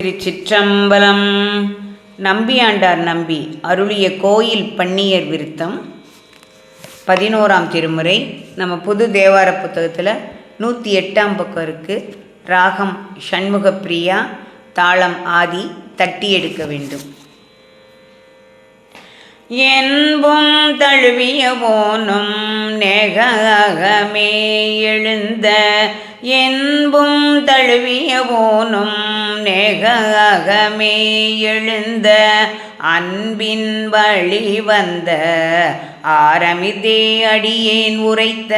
திருச்சிற்றம்பலம். நம்பியாண்டார் நம்பி அருளிய கோயில் பன்னியர் விருத்தம் 11ஆம் திருமுறை. நம்ம புது தேவார புத்தகத்தில் 108ஆம் பக்கம் இருக்குது. ராகம் ஷண்முகப்பிரியா, தாளம் ஆதி, தட்டி எடுக்க வேண்டும். என்பும் தழுவிய போனும் நேகமே எழுந்த, என்பும் தழுவிய போனும் நேகமே எழுந்த, அன்பின் வழி வந்த ஆரமிதே அடியேன் உரைத்த,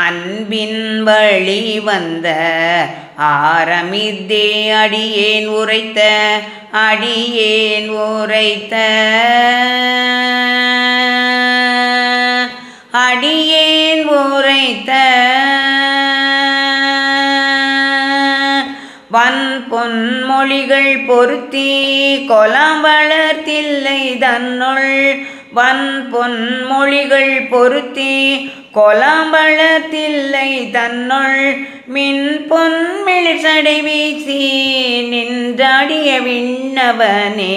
அன்பின் வழி வந்த ஆரமிதே அடியேன் உரைத்த, அடியேன் உரைத்த, அடியேன் உரைத்த வன்பொன்மொழிகள் பொருத்தி கொலாம் வளர்த்தில்லை தன்னுள், வன்பொன்மொழிகள் பொருத்தி கொலாம் வளர்த்தில்லை தன்னுள், மின் பொன்மிழ் சடை வீசி நின்றாடிய விண்ணவனே,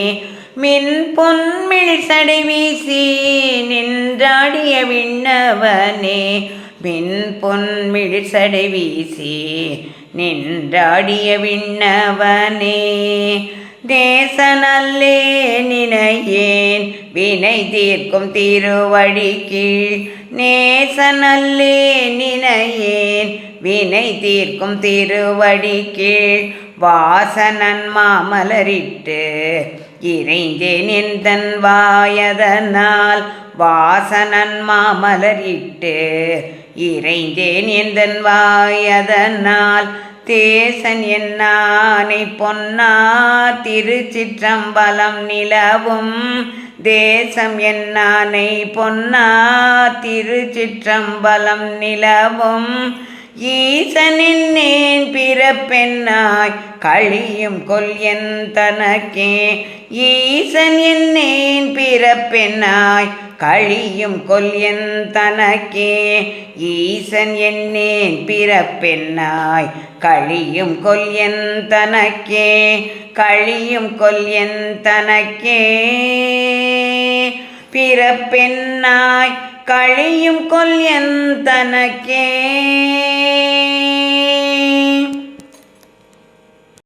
மின் பொன்மிழ் சடை வீசி நின்றாடிய விண்ணவனே, மின் பொன்மிழ் சடை வீசி நின்றாடிய விண்ணவனே, தேசநல்லே நினையேன் வினை தீர்க்கும் திருவடி கீழ், நேசநல்லே நினையேன் வினை தீர்க்கும் திருவடி கீழ், வாசனன் மாமலரிட்டு இறைந்தேன் எந்தன் வாயதனால், வாசனன் மாமலரிட்டு இறைந்தேன் எந்தன் வாயதனால், தேசன் என்னானை பொன்னார் திருச்சிற்றம்பலம் நிலவும், தேசம் என்னானை பொன்னார் திருச்சிற்றம்பலம் நிலவும், ஈசன் என்னேன் பிறப்பென்னாய் கழியும் கொல் என் தனக்கே, ஈசன் என்னேன் பிறப்பென்னாய் கழியும் கொல் என் தனக்கே, ஈசன் என்னேன் பிறப்பென்னாய் கழியும் கொல் என் தனக்கே, கழியும் கொல் என் தனக்கே, பிறப்பென்னாய் கழியும் கொல் என் தனக்கே.